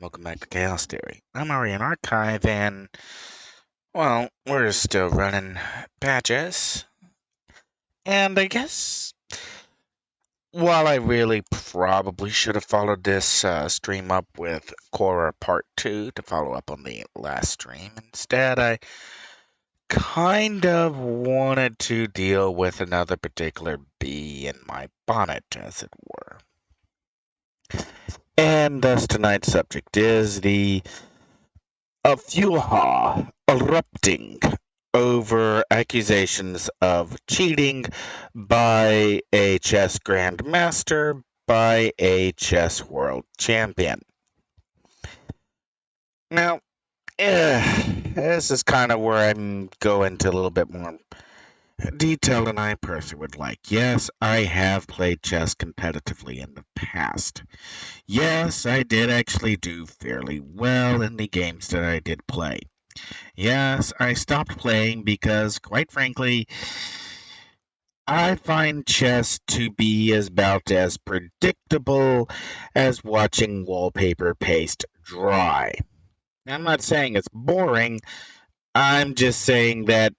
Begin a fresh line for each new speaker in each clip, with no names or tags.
Welcome back to Chaos Theory. I'm Aurian Archive, and, well, we're still running patches. And I guess, while I really probably should have followed this stream up with Korra Part 2 to follow up on the last stream, instead I kind of wanted to deal with another particular bee in my bonnet, as it were. And thus tonight's subject is the of Fuha erupting over accusations of cheating by a chess grandmaster by a chess world champion. Now, this is kind of where I'm going to a little bit more detail than I personally would like. Yes, I have played chess competitively in the past. Yes, I did actually do fairly well in the games that I did play. Yes, I stopped playing because, quite frankly, I find chess to be about as predictable as watching wallpaper paste dry. I'm not saying it's boring, I'm just saying that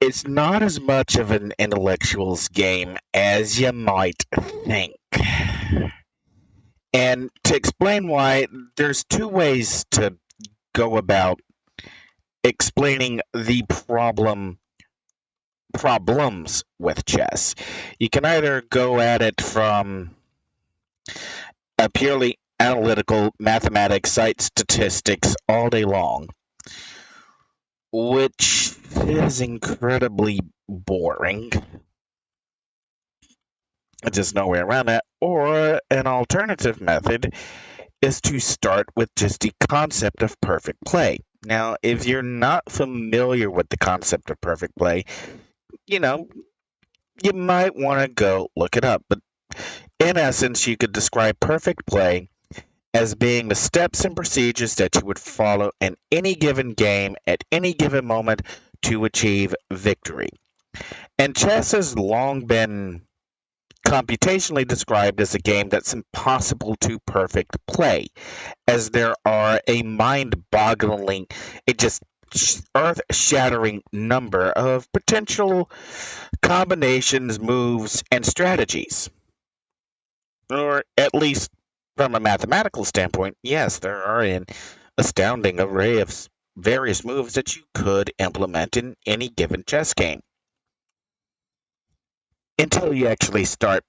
it's not as much of an intellectual's game as you might think. And to explain why, there's two ways to go about explaining the problems with chess. You can either go at it from a purely analytical mathematics, cite statistics all day long, which is incredibly boring. Just no way around that. Or an alternative method is to start with just the concept of perfect play. Now, if you're not familiar with the concept of perfect play, you know, you might want to go look it up. But in essence, you could describe perfect play as being the steps and procedures that you would follow in any given game at any given moment to achieve victory. And chess has long been computationally described as a game that's impossible to perfect play, as there are a mind-boggling, it just earth-shattering number of potential combinations, moves, and strategies. Or at least from a mathematical standpoint, yes, there are an astounding array of various moves that you could implement in any given chess game until you actually start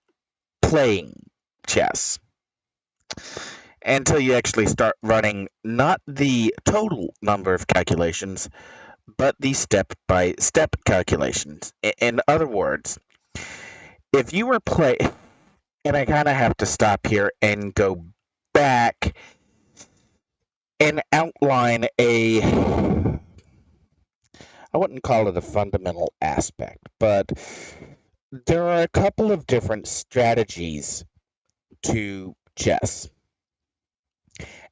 playing chess. Until you actually start running not the total number of calculations, but the step by step calculations. In other words, if you were play, and I kind of have to stop here and go back and outline I wouldn't call it a fundamental aspect, but there are a couple of different strategies to chess.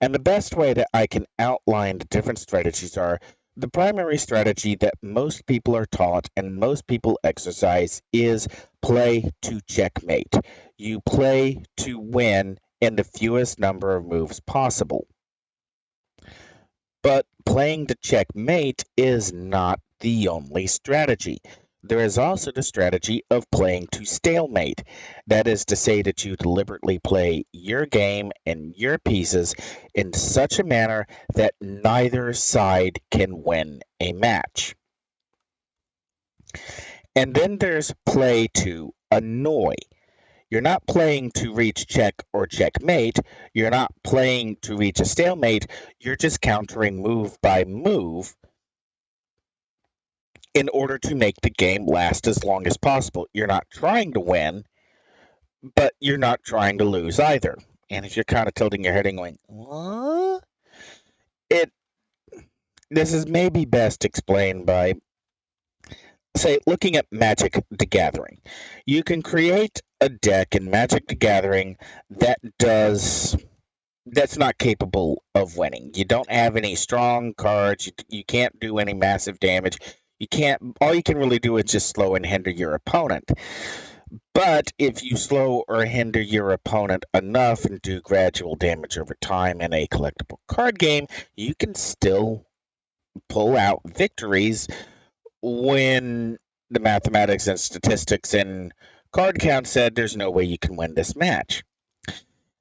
And the best way that I can outline the different strategies are the primary strategy that most people are taught and most people exercise is play to checkmate. You play to win in the fewest number of moves possible. But playing to checkmate is not the only strategy. There is also the strategy of playing to stalemate. That is to say that you deliberately play your game and your pieces in such a manner that neither side can win a match. And then there's play to annoy. You're not playing to reach check or checkmate. You're not playing to reach a stalemate. You're just countering move by move in order to make the game last as long as possible. You're not trying to win, but you're not trying to lose either. And if you're kind of tilting your head and going, what? This is maybe best explained by, say, looking at Magic the Gathering. You can create a deck in Magic the Gathering that's not capable of winning. You don't have any strong cards. You can't do any massive damage. You can't. All you can really do is just slow and hinder your opponent. But if you slow or hinder your opponent enough and do gradual damage over time in a collectible card game, you can still pull out victories when the mathematics and statistics and card count said there's no way you can win this match.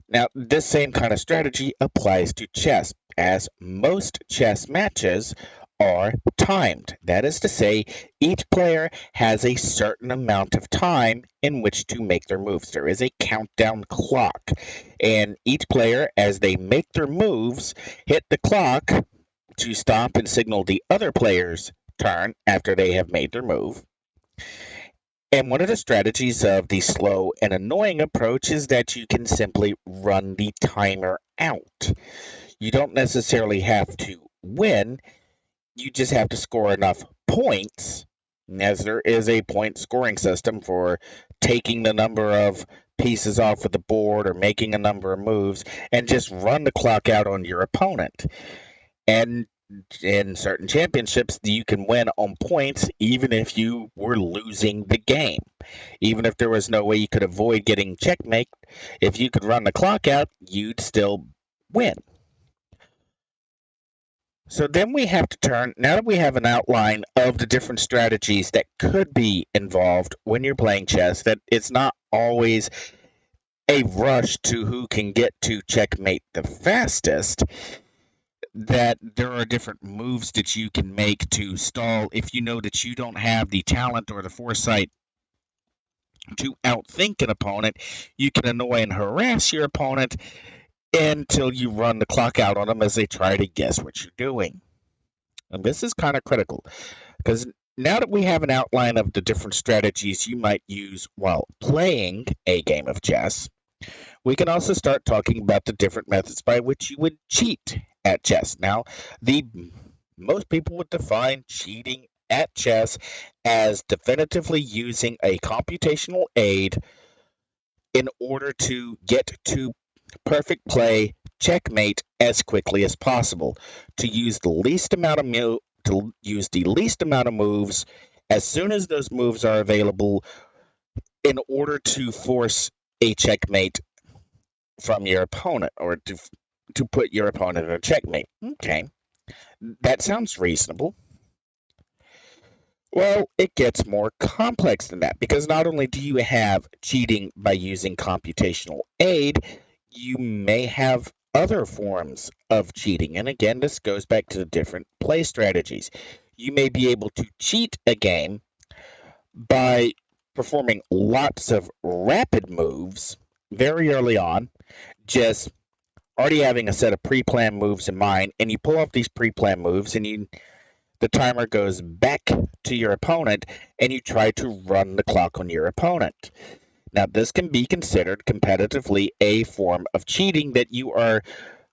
Now, this same kind of strategy applies to chess, as most chess matches are timed. That is to say, each player has a certain amount of time in which to make their moves. There is a countdown clock, and each player, as they make their moves, hit the clock to stop and signal the other player's turn after they have made their move. And one of the strategies of the slow and annoying approach is that you can simply run the timer out. You don't necessarily have to win, you just have to score enough points, as there is a point scoring system for taking the number of pieces off of the board or making a number of moves, and just run the clock out on your opponent. And in certain championships, you can win on points even if you were losing the game. Even if there was no way you could avoid getting checkmate, if you could run the clock out, you'd still win. So then we have to turn, now that we have an outline of the different strategies that could be involved when you're playing chess, that it's not always a rush to who can get to checkmate the fastest, that there are different moves that you can make to stall if you know that you don't have the talent or the foresight to outthink an opponent. You can annoy and harass your opponent until you run the clock out on them as they try to guess what you're doing. And this is kind of critical because now that we have an outline of the different strategies you might use while playing a game of chess, we can also start talking about the different methods by which you would cheat at chess. Now, the most people would define cheating at chess as definitively using a computational aid in order to get to perfect play checkmate as quickly as possible, to use the least amount of moves as soon as those moves are available in order to force a checkmate from your opponent, or to put your opponent in a checkmate. Okay, that sounds reasonable. Well, it gets more complex than that because not only do you have cheating by using computational aid, you may have other forms of cheating. And again, this goes back to the different play strategies. You may be able to cheat a game by performing lots of rapid moves very early on, just already having a set of pre-planned moves in mind, and you pull off these pre-planned moves, and the timer goes back to your opponent, and you try to run the clock on your opponent. Now, this can be considered competitively a form of cheating, that you are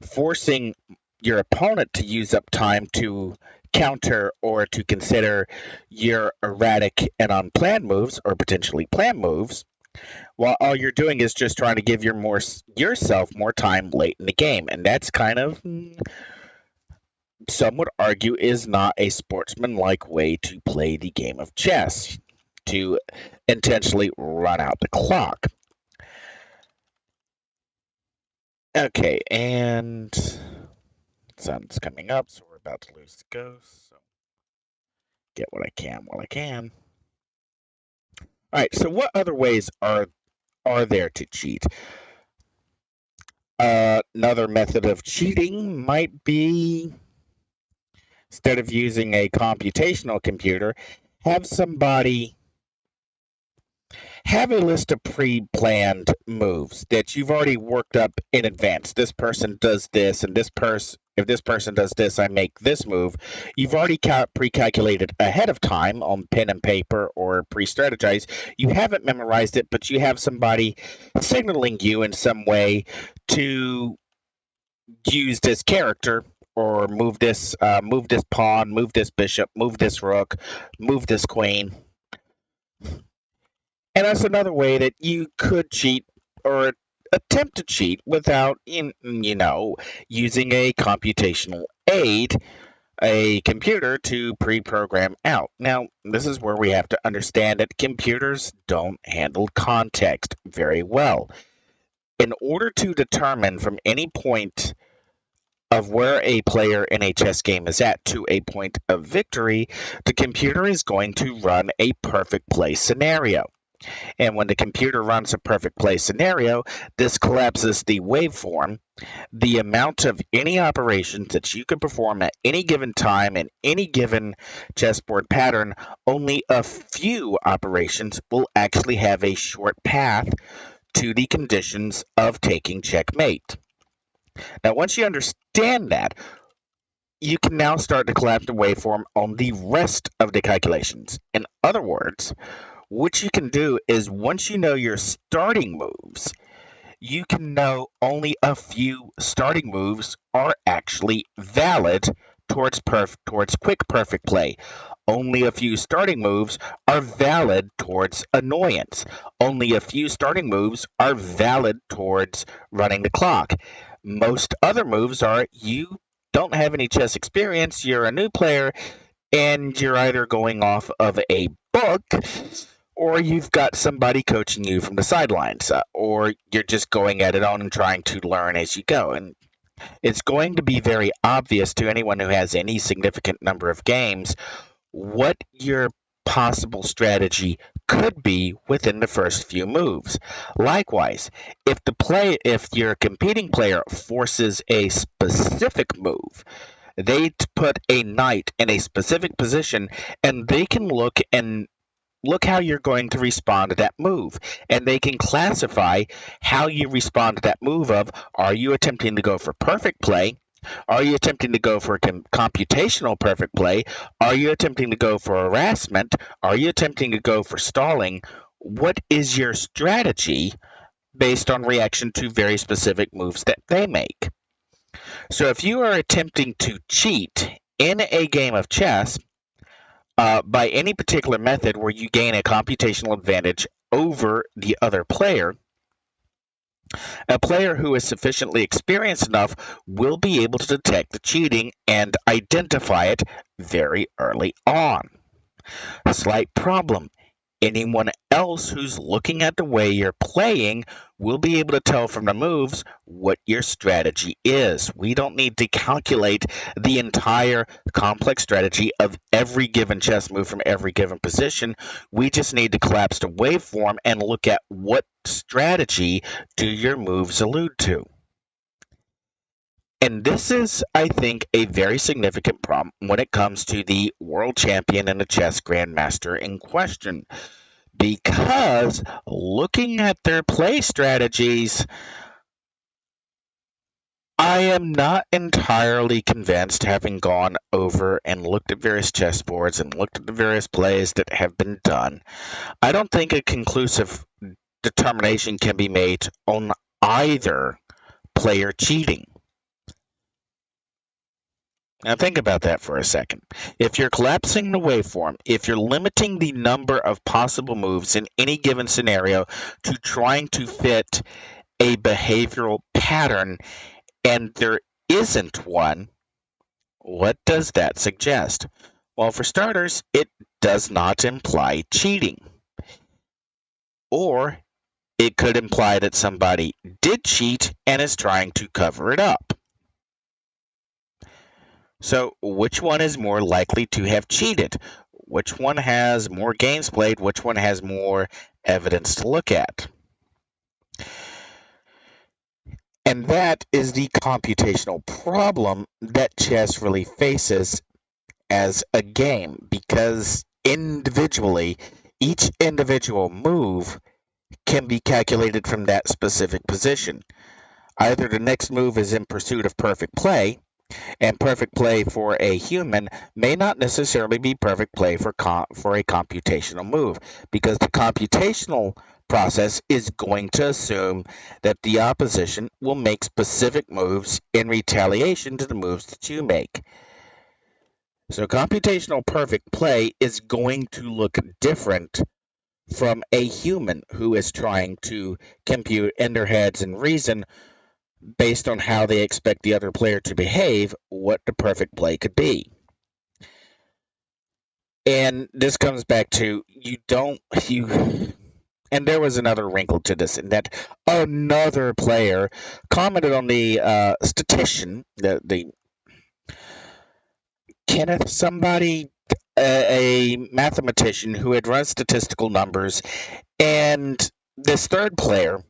forcing your opponent to use up time to counter or to consider your erratic and unplanned moves, or potentially planned moves, while all you're doing is just trying to give yourself more time late in the game. And that's kind of, some would argue, is not a sportsmanlike way to play the game of chess, to intentionally run out the clock. Okay, and sun's coming up, so we're about to lose the ghost. So get what I can while I can. All right, so what other ways are there to cheat? Another method of cheating might be, instead of using a computational computer, have somebody have a list of pre-planned moves that you've already worked up in advance. This person does this, and if this person does this, I make this move. You've already pre-calculated ahead of time on pen and paper or pre-strategized. You haven't memorized it, but you have somebody signaling you in some way to use this character, or move this pawn, move this bishop, move this rook, move this queen. And that's another way that you could cheat, or attempt to cheat, without, using a computational aid. a computer to pre-program out. Now, this is where we have to understand that computers don't handle context very well. In order to determine from any point of where a player in a chess game is at to a point of victory, the computer is going to run a perfect play scenario. And when the computer runs a perfect play scenario, this collapses the waveform, the amount of any operations that you can perform at any given time in any given chessboard pattern. Only a few operations will actually have a short path to the conditions of taking checkmate. Now, once you understand that, you can now start to collapse the waveform on the rest of the calculations. In other words, what you can do is once you know your starting moves, you can know only a few starting moves are actually valid towards quick perfect play. Only a few starting moves are valid towards annoyance. Only a few starting moves are valid towards running the clock. Most other moves are you don't have any chess experience, you're a new player, and you're either going off of a book or you've got somebody coaching you from the sidelines, or you're just going at it on and trying to learn as you go. And it's going to be very obvious to anyone who has any significant number of games what your possible strategy could be within the first few moves. Likewise, if your competing player forces a specific move, they put a knight in a specific position, and they can look how you're going to respond to that move. And they can classify how you respond to that move of, are you attempting to go for perfect play? Are you attempting to go for computational perfect play? Are you attempting to go for harassment? Are you attempting to go for stalling? What is your strategy based on reaction to very specific moves that they make? So if you are attempting to cheat in a game of chess, by any particular method where you gain a computational advantage over the other player, a player who is sufficiently experienced enough will be able to detect the cheating and identify it very early on. Slight problem. Anyone else who's looking at the way you're playing will be able to tell from the moves what your strategy is. We don't need to calculate the entire complex strategy of every given chess move from every given position. We just need to collapse the waveform and look at what strategy do your moves allude to. And this is, I think, a very significant problem when it comes to the world champion and the chess grandmaster in question. Because looking at their play strategies, I am not entirely convinced, having gone over and looked at various chessboards and looked at the various plays that have been done. I don't think a conclusive determination can be made on either player cheating. Now think about that for a second. If you're collapsing the waveform, if you're limiting the number of possible moves in any given scenario to trying to fit a behavioral pattern and there isn't one, what does that suggest? Well, for starters, it does not imply cheating. Or it could imply that somebody did cheat and is trying to cover it up. So, which one is more likely to have cheated? Which one has more games played? Which one has more evidence to look at? And that is the computational problem that chess really faces as a game, because individually, each individual move can be calculated from that specific position. Either the next move is in pursuit of perfect play, and perfect play for a human may not necessarily be perfect play for a computational move, because the computational process is going to assume that the opposition will make specific moves in retaliation to the moves that you make. So computational perfect play is going to look different from a human who is trying to compute in their heads and reason based on how they expect the other player to behave, what the perfect play could be. And this comes back to and there was another wrinkle to this, in that another player commented on the statistician, the Kenneth somebody, a mathematician who had run statistical numbers, and this third player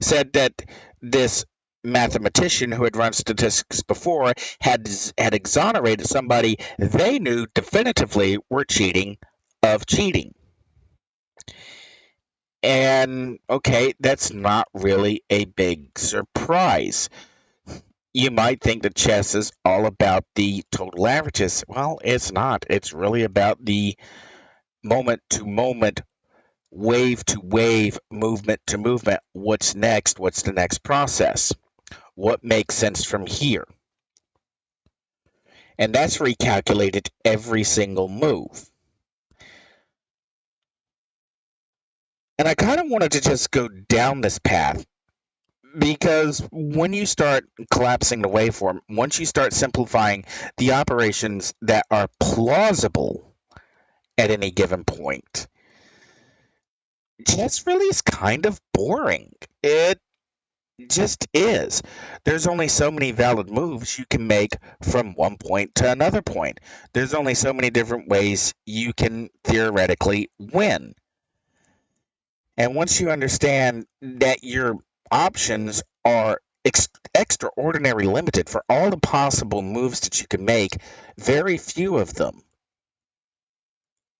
said that this mathematician who had run statistics before had exonerated somebody they knew definitively were cheating of cheating. And okay, that's not really a big surprise. You might think that chess is all about the total averages. Well, it's not. It's really about the moment to moment, wave to wave, movement to movement. What's next? What's the next process? What makes sense from here? And that's recalculated every single move. And I kind of wanted to just go down this path, because when you start collapsing the waveform, once you start simplifying the operations that are plausible at any given point, chess really is kind of boring. It just is. There's only so many valid moves you can make from one point to another point. There's only so many different ways you can theoretically win. And once you understand that your options are extraordinarily limited for all the possible moves that you can make, very few of them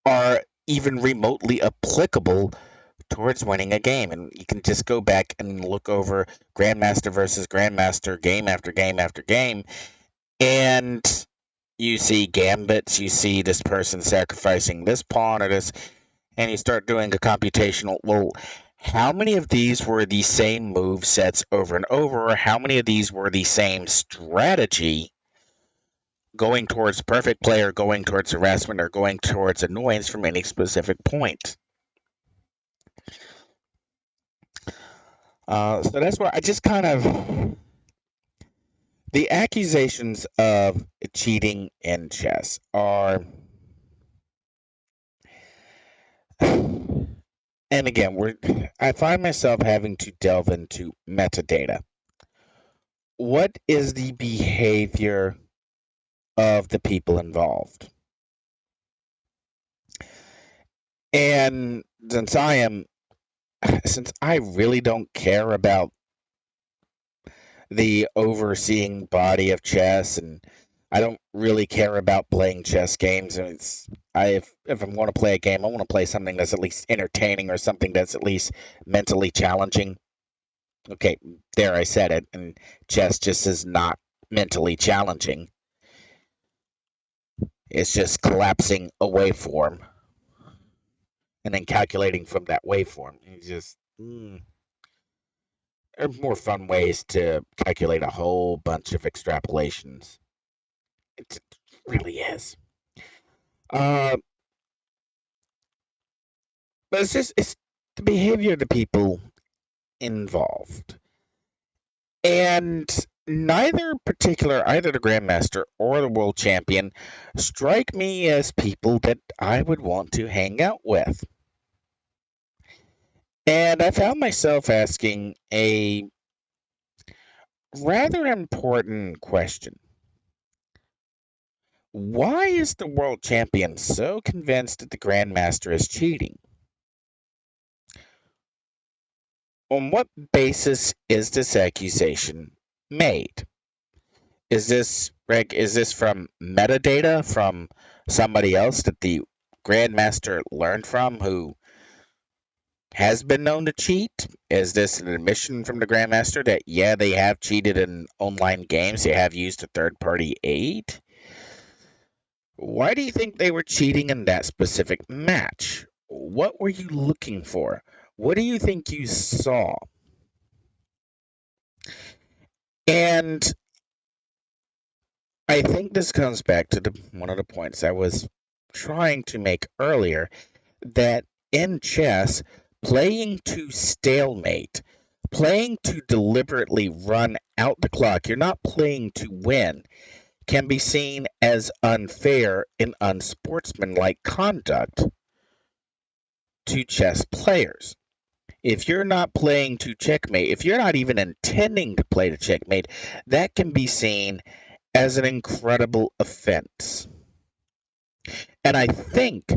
are even remotely applicable towards winning a game. And you can just go back and look over Grandmaster versus Grandmaster, game after game after game, and you see gambits, you see this person sacrificing this pawn or this, and you start doing a computational, well, how many of these were the same move sets over and over, or how many of these were the same strategy, going towards perfect play or going towards harassment or going towards annoyance from any specific point? So that's why I just kind of, the accusations of cheating in chess are, and again, I find myself having to delve into metadata. What is the behavior of the people involved? And since I really don't care about the overseeing body of chess, and I don't really care about playing chess games, and if I'm going to play a game, I want to play something that's at least entertaining or something that's at least mentally challenging. Okay, there, I said it, and chess just is not mentally challenging. It's just collapsing a waveform and then calculating from that waveform. It's just, there are more fun ways to calculate a whole bunch of extrapolations. It really is. Uh, but it's the behavior of the people involved. And neither either the Grandmaster or the World Champion strike me as people that I would want to hang out with. And I found myself asking a rather important question. Why is the World Champion so convinced that the Grandmaster is cheating? On what basis is this accusation made? Is this from metadata from somebody else that the Grandmaster learned from, who has been known to cheat? Is this an admission from the Grandmaster that, yeah, they have cheated in online games, they have used a third-party aid? Why do you think they were cheating in that specific match? What were you looking for? What do you think you saw? And I think this comes back to one of the points I was trying to make earlier, that in chess, playing to stalemate, playing to deliberately run out the clock, you're not playing to win, can be seen as unfair and unsportsmanlike conduct to chess players. If you're not playing to checkmate, if you're not even intending to play to checkmate, that can be seen as an incredible offense. And I think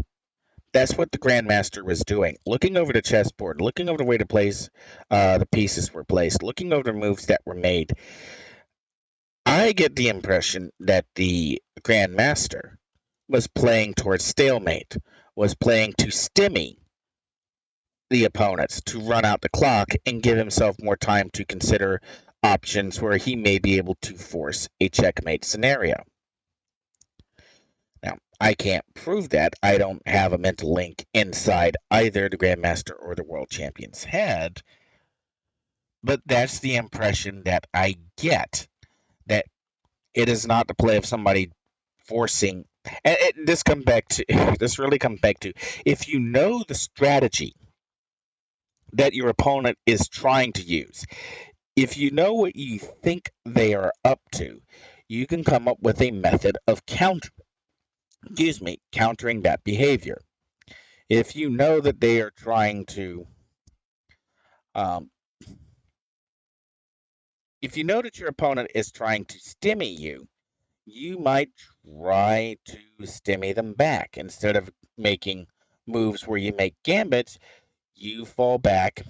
that's what the Grandmaster was doing, looking over the chessboard, looking over the way the pieces were placed, looking over the moves that were made. I get the impression that the Grandmaster was playing towards stalemate, was playing to stymie the opponents, to run out the clock and give himself more time to consider options where he may be able to force a checkmate scenario. Now, I can't prove that. I don't have a mental link inside either the Grandmaster or the World Champion's head, but that's the impression that I get. That it is not the play of somebody forcing. And this really comes back to, if you know the strategy that your opponent is trying to use, if you know what you think they are up to, you can come up with a method of countering that behavior. If you know that they are trying to, um, if you know that your opponent is trying to stymie you, you might try to stymie them back. Instead of making moves where you make gambits, you fall back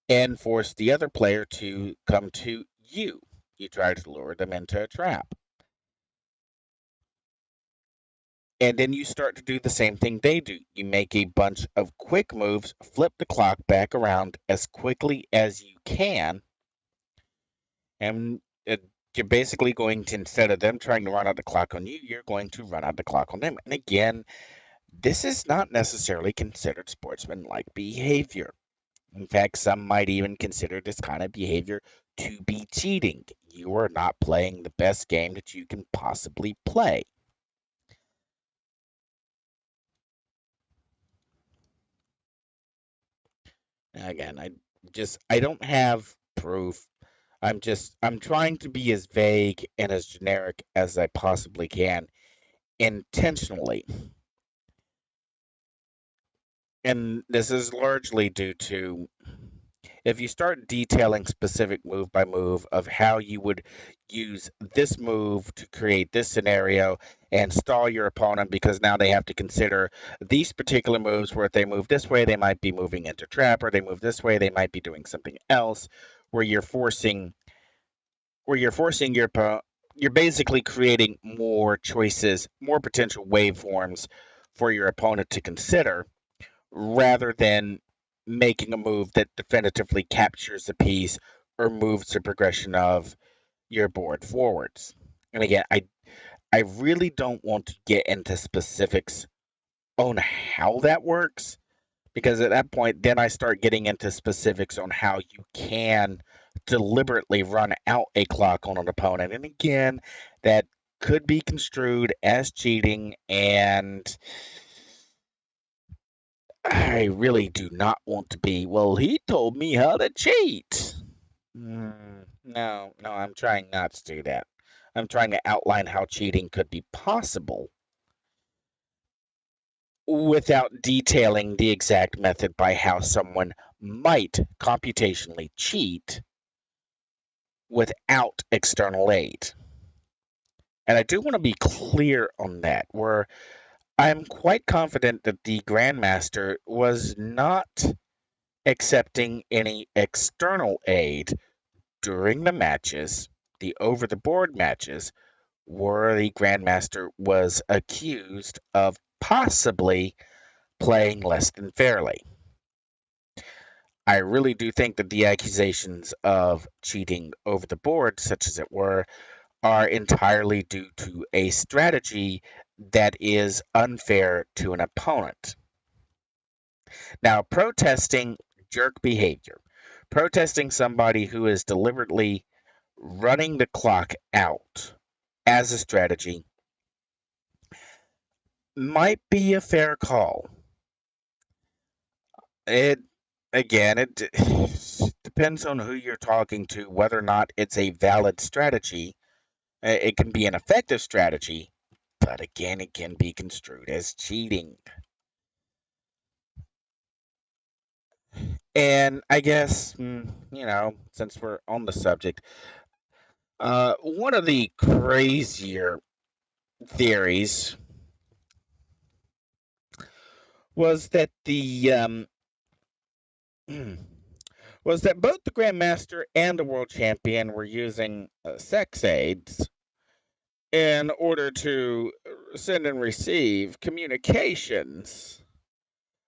and force the other player to come to you. You try to lure them into a trap. And then you start to do the same thing they do. You make a bunch of quick moves, flip the clock back around as quickly as you can, and you're basically going to, instead of them trying to run out the clock on you, you're going to run out the clock on them. And again, this is not necessarily considered sportsmanlike behavior. In fact, some might even consider this kind of behavior to be cheating. You are not playing the best game that you can possibly play. Again, I don't have proof. I'm trying to be as vague and as generic as I possibly can intentionally. And this is largely due to, if you start detailing specific move by move of how you would use this move to create this scenario and stall your opponent, because now they have to consider these particular moves where if they move this way, they might be moving into trap, or they move this way, they might be doing something else, where you're forcing your opponent, you're basically creating more choices, more potential waveforms for your opponent to consider, rather than making a move that definitively captures a piece or moves the progression of your board forwards. And again, I really don't want to get into specifics on how that works, because at that point, then I start getting into specifics on how you can deliberately run out a clock on an opponent. And again, that could be construed as cheating, and I really do not want to be, well, he told me how to cheat. No, no, I'm trying not to do that. I'm trying to outline how cheating could be possible without detailing the exact method by how someone might computationally cheat without external aid. And I do want to be clear on that, where I'm quite confident that the Grandmaster was not accepting any external aid during the matches, the over the board matches, where the Grandmaster was accused of possibly playing less than fairly. I really do think that the accusations of cheating over the board, such as it were, are entirely due to a strategy that is unfair to an opponent. Now, protesting jerk behavior, protesting somebody who is deliberately running the clock out as a strategy, might be a fair call. It again, it depends on who you're talking to, whether or not it's a valid strategy It can be an effective strategy, but again, it can be construed as cheating. And I guess, since we're on the subject, one of the crazier theories was that was that both the Grandmaster and the World Champion were using sex aids in order to send and receive communications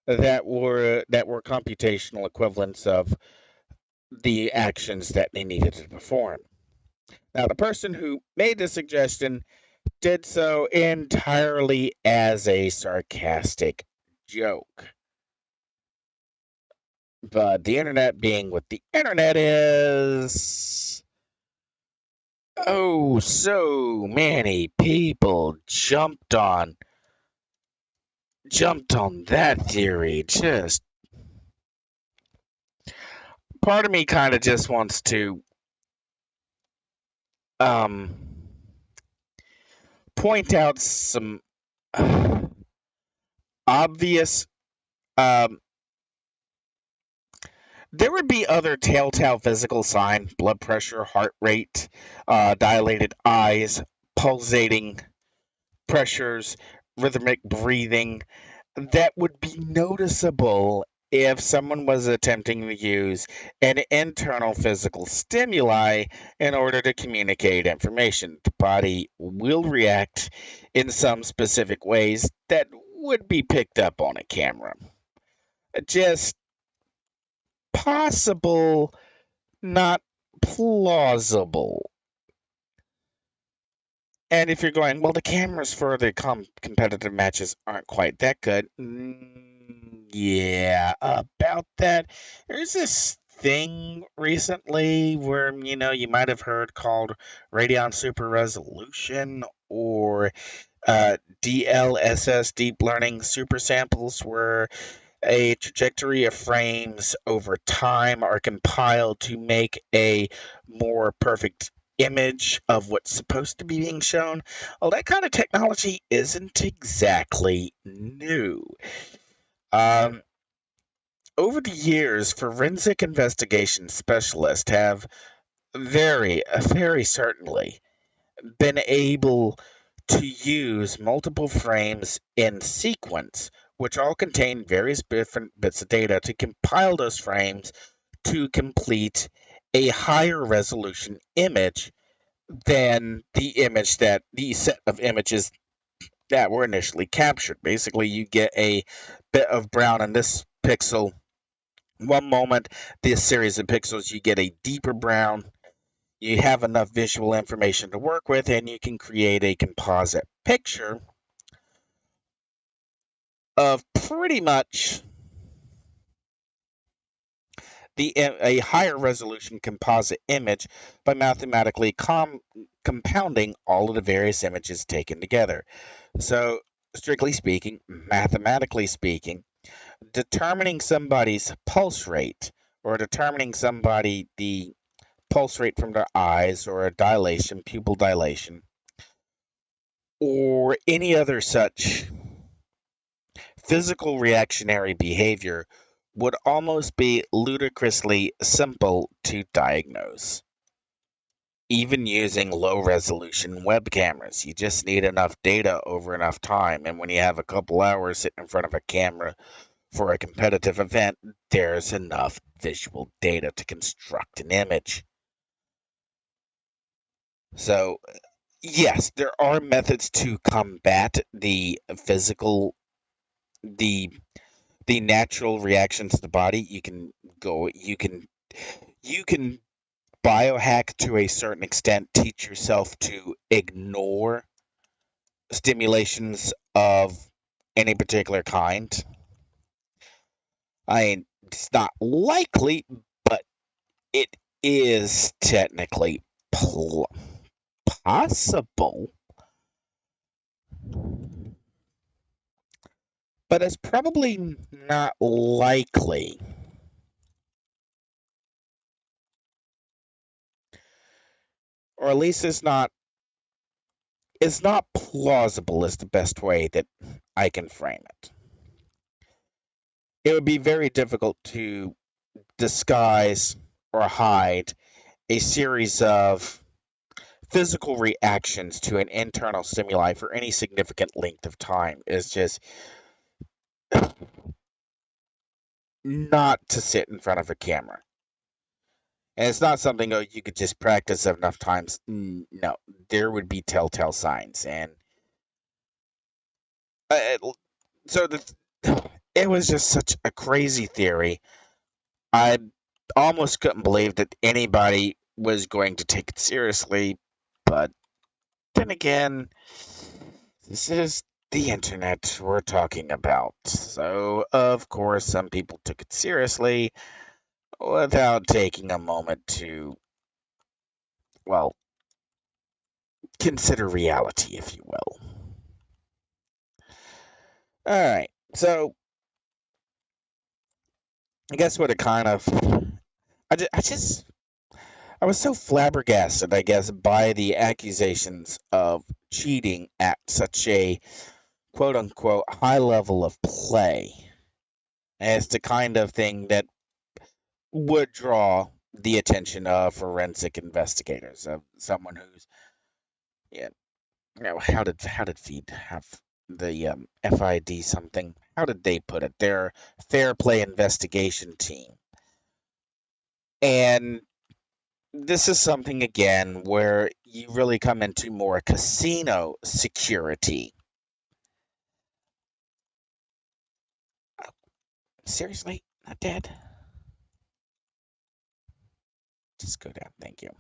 that were computational equivalents of the actions that they needed to perform. Now, the person who made the suggestion did so entirely as a sarcastic joke. But the internet being what the internet is, oh, so many people jumped on that theory. Just part of me kind of just wants to um point out some obvious um there would be other telltale physical signs: blood pressure, heart rate, dilated eyes, pulsating pressures, rhythmic breathing, that would be noticeable if someone was attempting to use an internal physical stimuli in order to communicate information. The body will react in some specific ways that would be picked up on a camera. Just possible, not plausible. And if you're going, well, the cameras for the competitive matches aren't quite that good. Yeah, about that. There's this thing recently where, you might have heard called Radeon Super Resolution or DLSS, Deep Learning Super Samples, where a trajectory of frames over time are compiled to make a more perfect image of what's supposed to be being shown. Well, that kind of technology isn't exactly new. Um, Over the years, forensic investigation specialists have very certainly been able to use multiple frames in sequence, which all contain various different bits of data, to compile those frames to complete a higher resolution image than the set of images that were initially captured. Basically, you get a bit of brown in this pixel. One moment, this series of pixels, you get a deeper brown. You have enough visual information to work with, and you can create a composite picture of pretty much a higher resolution composite image by mathematically compounding all of the various images taken together. So, strictly speaking, mathematically speaking, determining somebody's pulse rate or determining somebody the pulse rate from their eyes or a dilation, pupil dilation, or any other such physical reactionary behavior would almost be ludicrously simple to diagnose. Even using low resolution web cameras, you just need enough data over enough time. And when you have a couple hours sitting in front of a camera for a competitive event, there's enough visual data to construct an image. So, yes, there are methods to combat the physical, the natural reactions of the body. You can biohack to a certain extent, teach yourself to ignore stimulations of any particular kind. I mean, it's not likely, but it is technically possible. But it's probably not likely. Or at least it's not is not plausible is the best way that I can frame it. It would be very difficult to disguise or hide a series of physical reactions to an internal stimuli for any significant length of time. Is just not to sit in front of a camera. And it's not something you could just practice enough times. No, there would be telltale signs. And uh, so it was just such a crazy theory. I almost couldn't believe that anybody was going to take it seriously. But then again, this is the internet we're talking about. So, of course, some people took it seriously without taking a moment to, well, consider reality, if you will. All right. So, I guess what it kind of. I was so flabbergasted, I guess, by the accusations of cheating at such a quote unquote high level of play as the kind of thing that would draw the attention of forensic investigators, of someone who's, yeah, how did Feed have the FID something? How did they put it? Their fair play investigation team. And this is something again where you really come into more casino security. Seriously, not dead. Just go down. Thank you.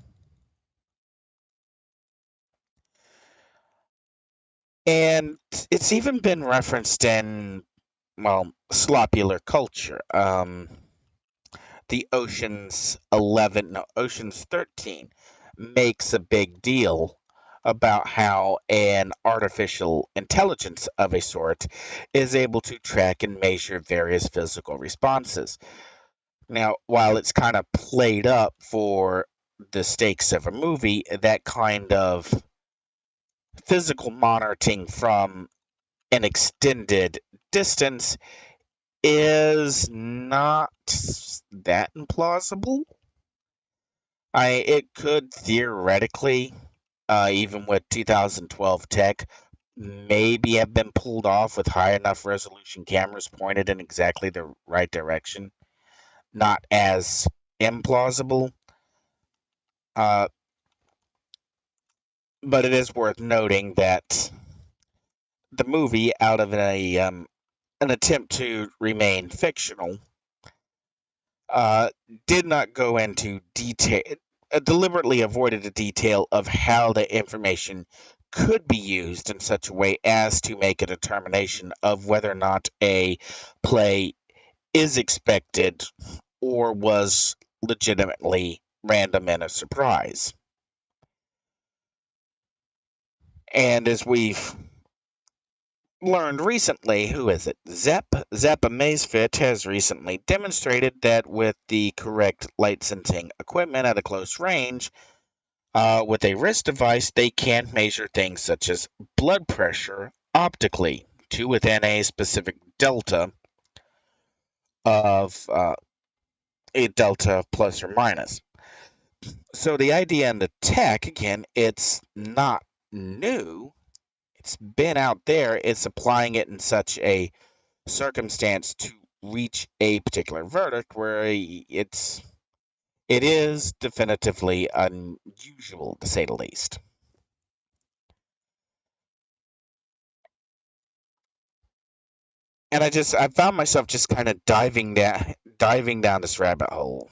And it's even been referenced in, well, slopular culture. The Ocean's 13 makes a big deal about how an artificial intelligence of a sort is able to track and measure various physical responses. Now, while it's kind of played up for the stakes of a movie, that kind of physical monitoring from an extended distance is not that implausible. It could theoretically, even with 2012 tech, maybe have been pulled off with high enough resolution cameras pointed in exactly the right direction. Not as implausible, uh, but it is worth noting that the movie, out of an attempt to remain fictional, uh, did not go into detail, deliberately avoided the detail of how the information could be used in such a way as to make a determination of whether or not a play is expected or was legitimately random and a surprise. And as we've learned recently, who is it? Zepp Amazfit has recently demonstrated that with the correct light sensing equipment at a close range, with a wrist device, they can measure things such as blood pressure optically to within a specific delta of a delta plus or minus. So the idea and the tech, again, it's not new. It's been out there. It's applying it in such a circumstance to reach a particular verdict where it is definitively unusual to say the least. And I found myself just kind of diving down this rabbit hole.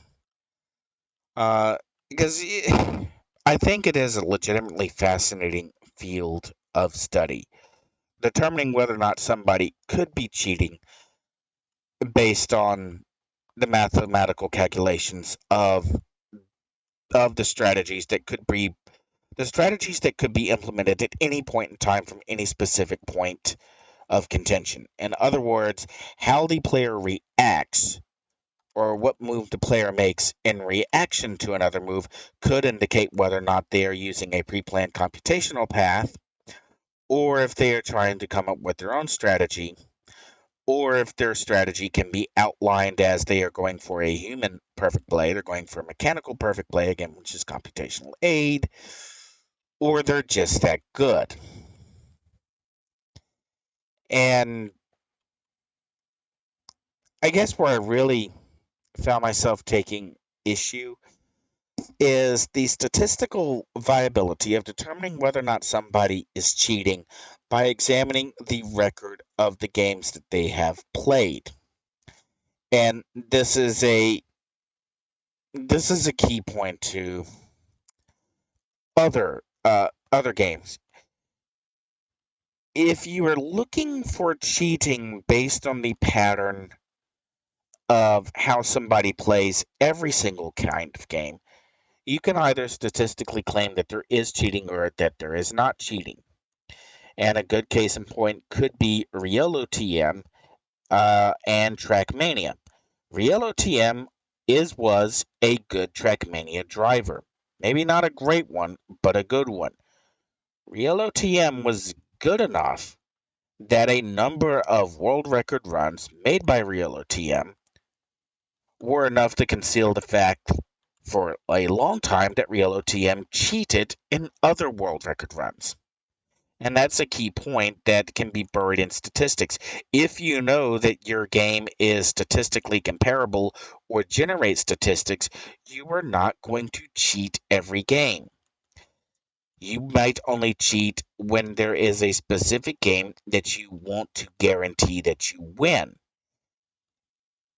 Because I think it is a legitimately fascinating field of study, determining whether or not somebody could be cheating based on the mathematical calculations of the strategies that could be implemented at any point in time from any specific point of contention. In other words, how the player reacts or what move the player makes in reaction to another move could indicate whether or not they are using a pre planned computational path or if they are trying to come up with their own strategy, or if their strategy can be outlined as they are going for a human perfect play, they're going for a mechanical perfect play, again, which is computational aid, or they're just that good. And I guess where I really found myself taking issue is the statistical viability of determining whether or not somebody is cheating by examining the record of the games that they have played. And this is a key point to other games. If you are looking for cheating based on the pattern of how somebody plays every single kind of game, you can either statistically claim that there is cheating or that there is not cheating. And a good case in point could be Riolo TM and Trackmania. Riolo TM was a good Trackmania driver. Maybe not a great one, but a good one. Riolo TM was good enough that a number of world record runs made by Riolo TM were enough to conceal the fact for a long time that Riolo TM cheated in other world record runs. And that's a key point that can be buried in statistics. If you know that your game is statistically comparable or generates statistics, you are not going to cheat every game. You might only cheat when there is a specific game that you want to guarantee that you win.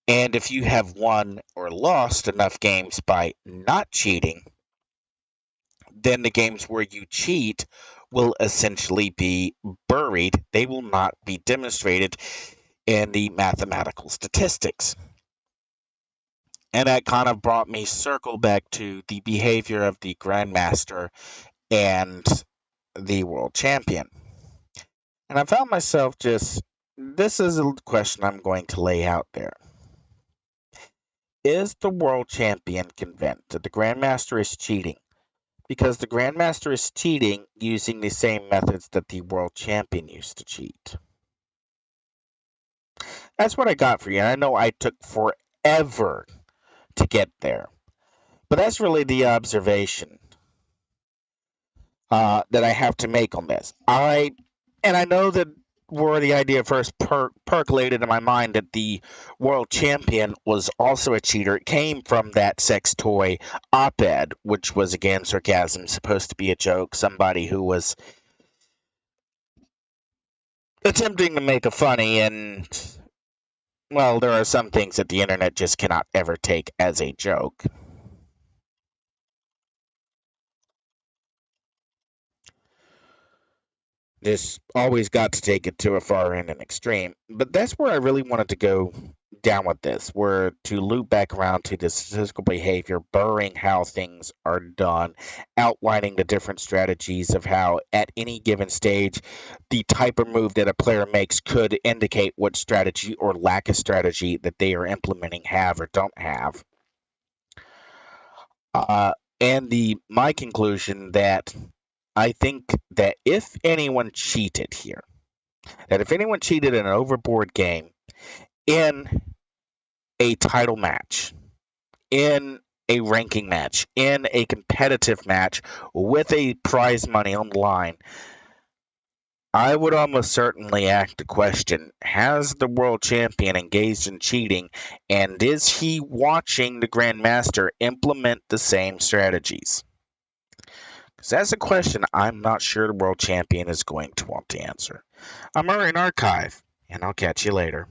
And if you have won or lost enough games by not cheating, then the games where you cheat will essentially be buried. They will not be demonstrated in the mathematical statistics. And that kind of brought me circle back to the behavior of the Grandmaster and the World Champion. And I found myself this is a question I'm going to lay out there. Is the World Champion convinced that the Grandmaster is cheating? Because the Grandmaster is cheating using the same methods that the World Champion used to cheat. That's what I got for you. And I know I took forever to get there. But that's really the observation that I have to make on this. I know that where the idea first percolated in my mind that the world champion was also a cheater. It came from that sex toy op-ed, which was, again, sarcasm, supposed to be a joke. Somebody who was attempting to make a funny, and, well, there are some things that the internet just cannot ever take as a joke. This always got to take it to a far end and extreme. But that's where I really wanted to go down with this, where to loop back around to the statistical behavior, burying how things are done, outlining the different strategies of how at any given stage the type of move that a player makes could indicate what strategy or lack of strategy that they are implementing have or don't have. And my conclusion that I think that if anyone cheated here, that if anyone cheated in an overboard game, in a title match, in a ranking match, in a competitive match with a prize money on the line, I would almost certainly ask the question, has the world champion engaged in cheating, and is he watching the Grandmaster implement the same strategies? Because that's a question I'm not sure the world champion is going to want to answer. I'm Aurian Archive, and I'll catch you later.